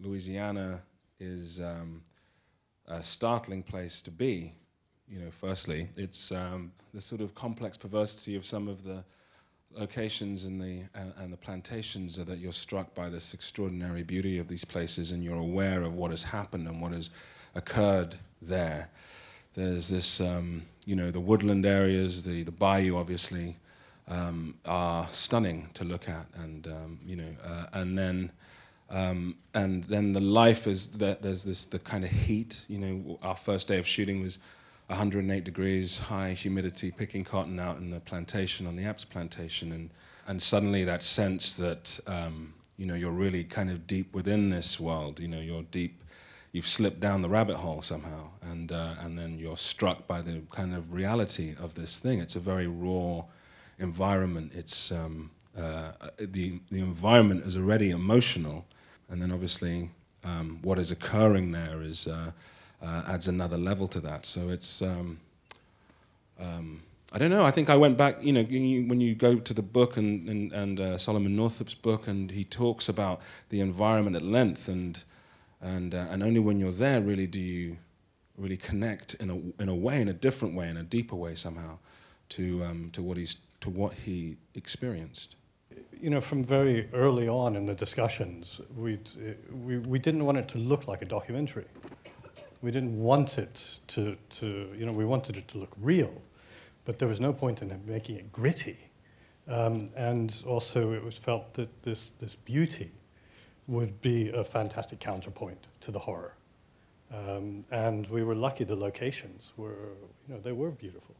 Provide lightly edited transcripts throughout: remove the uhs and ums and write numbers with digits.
Louisiana is a startling place to be. You know, firstly, it's the sort of complex perversity of some of the locations and the plantations, are that you're struck by this extraordinary beauty of these places, and you're aware of what has happened and what has occurred there. There's this, you know, the woodland areas, the bayou, obviously, are stunning to look at, and you know, and then the life is that there's the kind of heat. You know, our first day of shooting was 108 degrees, high humidity, picking cotton out in the plantation, on the apps plantation, and suddenly that sense that you know, you're really kind of deep within this world. You know, you're deep. You've slipped down the rabbit hole somehow, and then you're struck by the kind of reality of this thing. It's a very raw environment. It's the environment is already emotional, and then obviously what is occurring there is adds another level to that. So it's I don't know. I think I went back. You know, when you go to the book and Solomon Northup's book, and he talks about the environment at length, and only when you're there really do you really connect in a way, in a different way, in a deeper way somehow, to what he experienced. You know, from very early on in the discussions, we didn't want it to look like a documentary. We didn't want it to you know, we wanted it to look real, but there was no point in making it gritty. And also it was felt that this beauty would be a fantastic counterpoint to the horror. And we were lucky the locations were, you know, they were beautiful.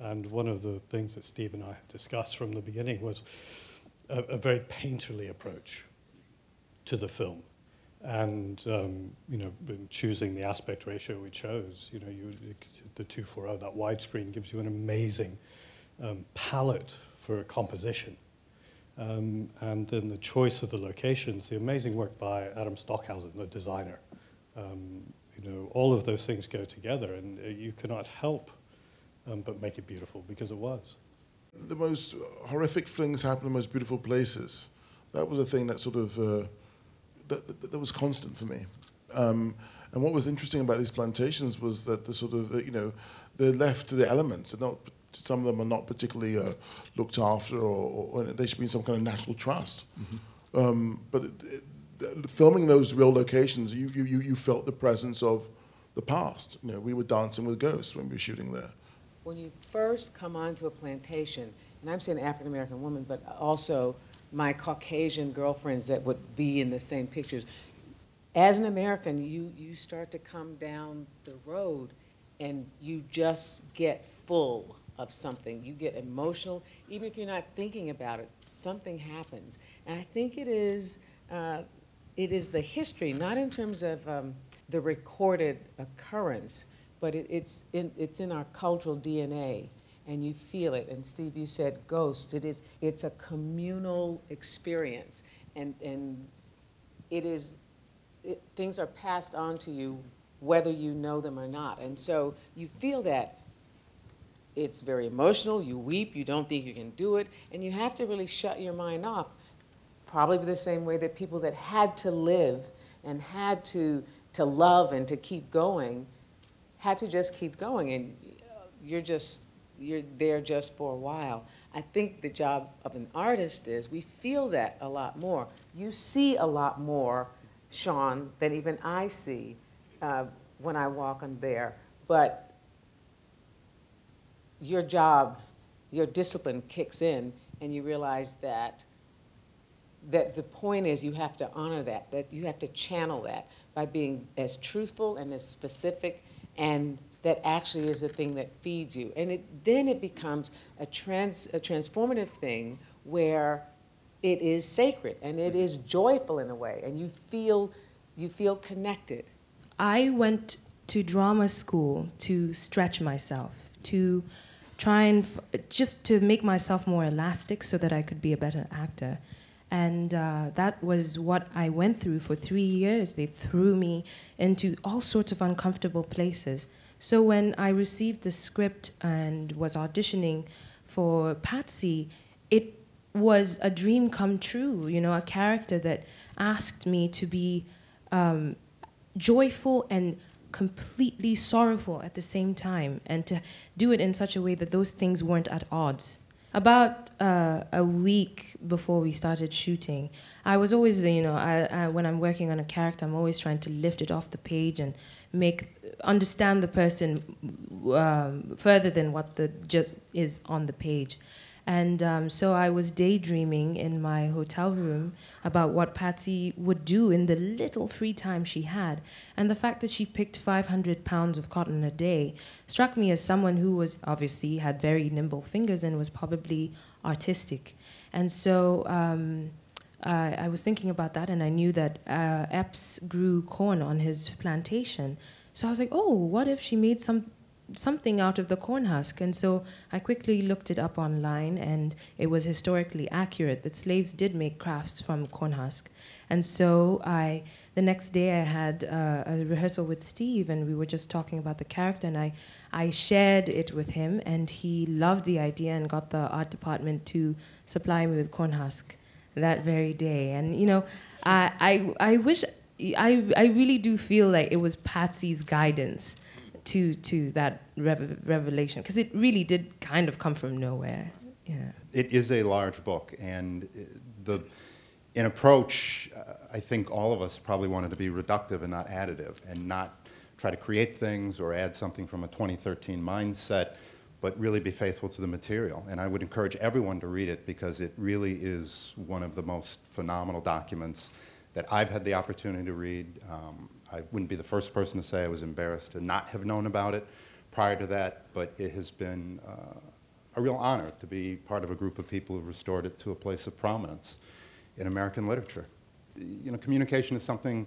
And one of the things that Steve and I had discussed from the beginning was a very painterly approach to the film. And, you know, in choosing the aspect ratio we chose, you know, the 240, that widescreen gives you an amazing palette for composition. And then the choice of the locations, the amazing work by Adam Stockhausen, the designer. You know, all of those things go together, and you cannot help but make it beautiful, because it was. The most horrific things happen in the most beautiful places. That was a thing that sort of, that was constant for me. And what was interesting about these plantations was that the sort of, you know, they're left to the elements. They're not, some of them are not particularly looked after, or they should be in some kind of national trust. Mm-hmm. But filming those real locations, you felt the presence of the past. You know, we were dancing with ghosts when we were shooting there. When you first come onto a plantation, and I'm saying African-American woman, but also my Caucasian girlfriends that would be in the same pictures, as an American, you start to come down the road and you just get full of something. You get emotional, even if you're not thinking about it, something happens. And I think it is the history, not in terms of the recorded occurrence, but it's in our cultural DNA, and you feel it. And Steve, you said ghost. It's a communal experience, and things are passed on to you whether you know them or not. And so you feel that. It's very emotional. You weep. You don't think you can do it, and you have to really shut your mind off. Probably the same way that people that had to live and had to love and to keep going had to just keep going, and you're there just for a while. I think the job of an artist is we feel that a lot more. You see a lot more, Sean, than even I see when I walk on there. But your job, your discipline kicks in, and you realize that the point is you have to honor that you have to channel that by being as truthful and as specific, and that actually is the thing that feeds you. And then it becomes a transformative thing where it is sacred and it is joyful in a way, and you feel connected. I went to drama school to stretch myself, to try and just to make myself more elastic so that I could be a better actor. And that was what I went through for 3 years. They threw me into all sorts of uncomfortable places. So when I received the script and was auditioning for Patsy, it was a dream come true, you know, a character that asked me to be joyful and completely sorrowful at the same time, and to do it in such a way that those things weren't at odds. About a week before we started shooting, I was always, you know, when I'm working on a character, I'm always trying to lift it off the page and understand the person further than what just is on the page. And so I was daydreaming in my hotel room about what Patsy would do in the little free time she had. And the fact that she picked 500 pounds of cotton a day struck me as someone who was obviously had very nimble fingers and was probably artistic. And so I was thinking about that, and I knew that Epps grew corn on his plantation. So I was like, oh, what if she made something out of the corn husk? And so I quickly looked it up online, and it was historically accurate that slaves did make crafts from corn husk. And so the next day I had a rehearsal with Steve, and we were just talking about the character, and I shared it with him, and he loved the idea and got the art department to supply me with corn husk that very day. And you know, I wish, I really do feel like it was Patsy's guidance to that revelation, because it really did kind of come from nowhere. Yeah. It is a large book, and in approach, I think all of us probably wanted to be reductive and not additive, and not try to create things or add something from a 2013 mindset, but really be faithful to the material. And I would encourage everyone to read it, because it really is one of the most phenomenal documents that I've had the opportunity to read. I wouldn't be the first person to say I was embarrassed to not have known about it prior to that, but it has been a real honor to be part of a group of people who restored it to a place of prominence in American literature. You know, communication is something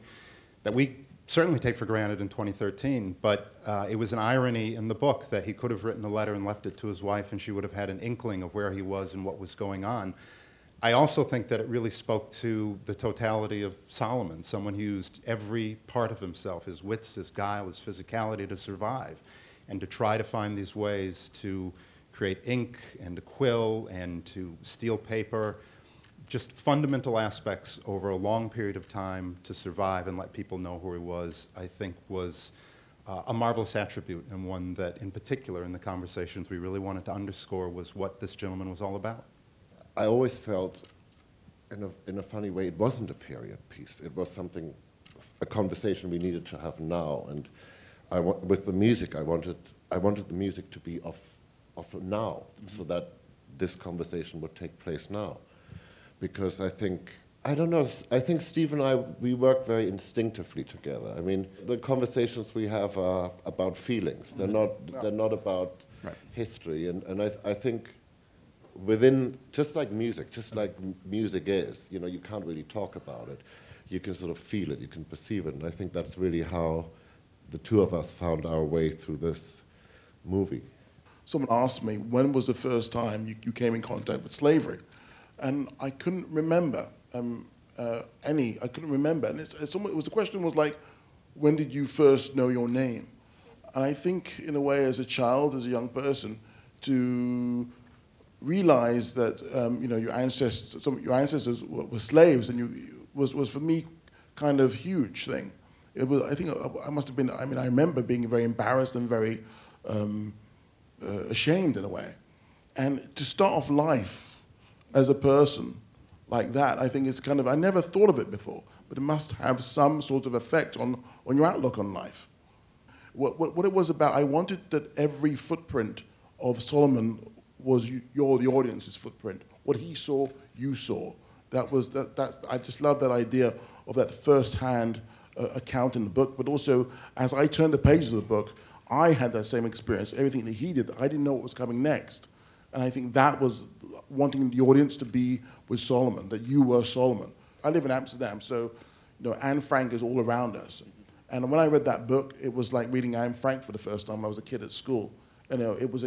that we certainly take for granted in 2013, but it was an irony in the book that he could have written a letter and left it to his wife, and she would have had an inkling of where he was and what was going on. I also think that it really spoke to the totality of Solomon, someone who used every part of himself, his wits, his guile, his physicality, to survive, and to try to find these ways to create ink and to quill and to steal paper, just fundamental aspects over a long period of time to survive and let people know who he was, I think was a marvelous attribute, and one that in particular in the conversations we really wanted to underscore was what this gentleman was all about. I always felt, in a funny way, it wasn't a period piece. It was something, a conversation we needed to have now. And with the music, I wanted the music to be of now, so that this conversation would take place now. Because I think Steve and I, we work very instinctively together. I mean, the conversations we have are about feelings. They're not about history. And I think within, just like music is, you know, you can't really talk about it. You can sort of feel it, you can perceive it, and I think that's really how the two of us found our way through this movie. Someone asked me, when was the first time you came in contact with slavery? And I couldn't remember I couldn't remember. And the question was like, when did you first know your name? And I think, in a way, as a child, as a young person, to realize that you know, your ancestors were slaves, and was for me kind of huge thing. It was, I think I must have been, I mean, I remember being very embarrassed and very ashamed in a way. And to start off life as a person like that, I think it's kind of, I never thought of it before, but it must have some sort of effect on your outlook on life. What it was about, I wanted that every footprint of Solomon was the audience's footprint. What he saw, you saw. I just love that idea of that first-hand account in the book, but also, as I turned the pages of the book, I had that same experience. Everything that he did, I didn't know what was coming next. And I think that was wanting the audience to be with Solomon, that you were Solomon. I live in Amsterdam, so you know, Anne Frank is all around us. And when I read that book, it was like reading Anne Frank for the first time when I was a kid at school. You know, it was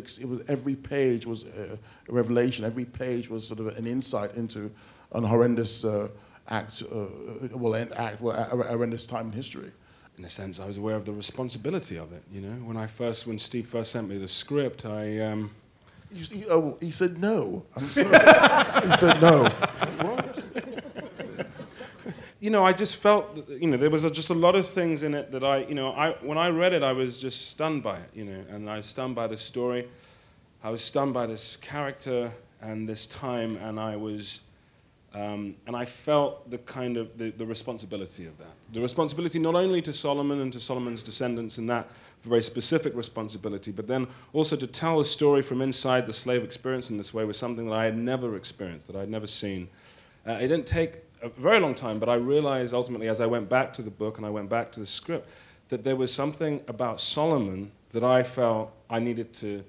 every page was a revelation. Every page was sort of an insight into an horrendous horrendous time in history. In a sense, I was aware of the responsibility of it. You know, when Steve first sent me the script, he said no. I'm sorry. He said no. What? I just felt that, there was just a lot of things in it that when I read it, I was just stunned by it, and I was stunned by the story. I was stunned by this character and this time, and I felt the kind of the responsibility of that. The responsibility not only to Solomon and to Solomon's descendants, and that very specific responsibility, but then also to tell a story from inside the slave experience in this way was something that I had never experienced, that I had never seen. It didn't take a very long time, but I realized ultimately as I went back to the book and I went back to the script that there was something about Solomon that I felt I needed to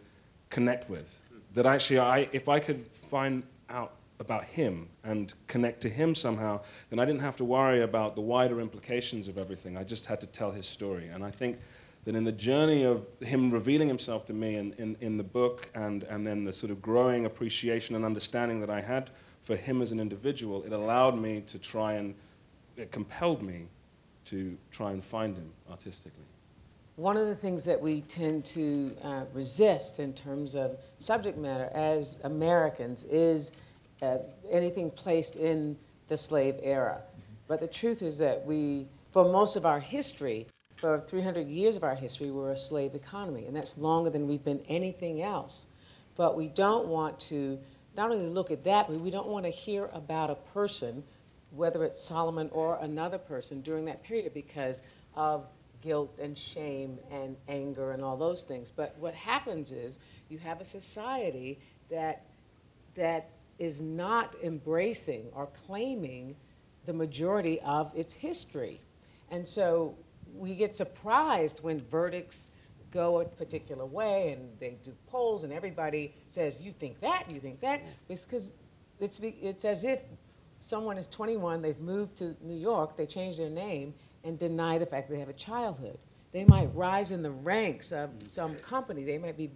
connect with. That actually, if I could find out about him and connect to him somehow, then I didn't have to worry about the wider implications of everything. I just had to tell his story. And I think that in the journey of him revealing himself to me in the book and then the sort of growing appreciation and understanding that I had for him as an individual, it allowed me to try and, it compelled me to try and find him artistically. One of the things that we tend to resist in terms of subject matter as Americans is anything placed in the slave era. But the truth is that we, for most of our history, for 300 years of our history, we're a slave economy, and that's longer than we've been anything else. But we don't want to not only look at that, but we don't want to hear about a person, whether it's Solomon or another person, during that period because of guilt and shame and anger and all those things. But what happens is you have a society that is not embracing or claiming the majority of its history. And so we get surprised when verdicts go a particular way and they do polls and everybody says, you think that, It's because it's as if someone is 21, they've moved to New York, they change their name and deny the fact that they have a childhood. They might rise in the ranks of some company, they might be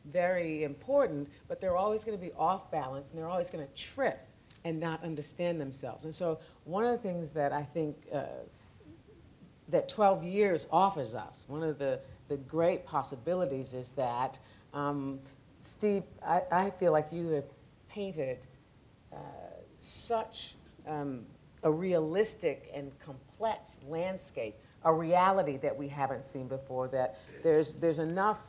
very important, but they're always going to be off balance and they're always going to trip and not understand themselves. And so one of the things that I think that 12 years offers us, one of the great possibilities is that, Steve, I feel like you have painted such a realistic and complex landscape, a reality that we haven't seen before, that there's enough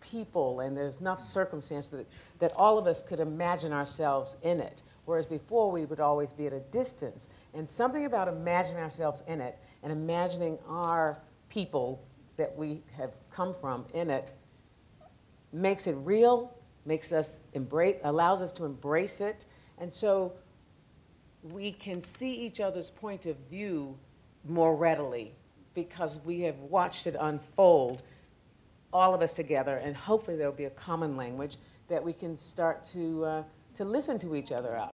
people and there's enough circumstance that all of us could imagine ourselves in it, whereas before we would always be at a distance. And something about imagining ourselves in it and imagining our people that we have come from in it makes it real, allows us to embrace it. And so we can see each other's point of view more readily because we have watched it unfold, all of us together, and hopefully there'll be a common language that we can start to listen to each other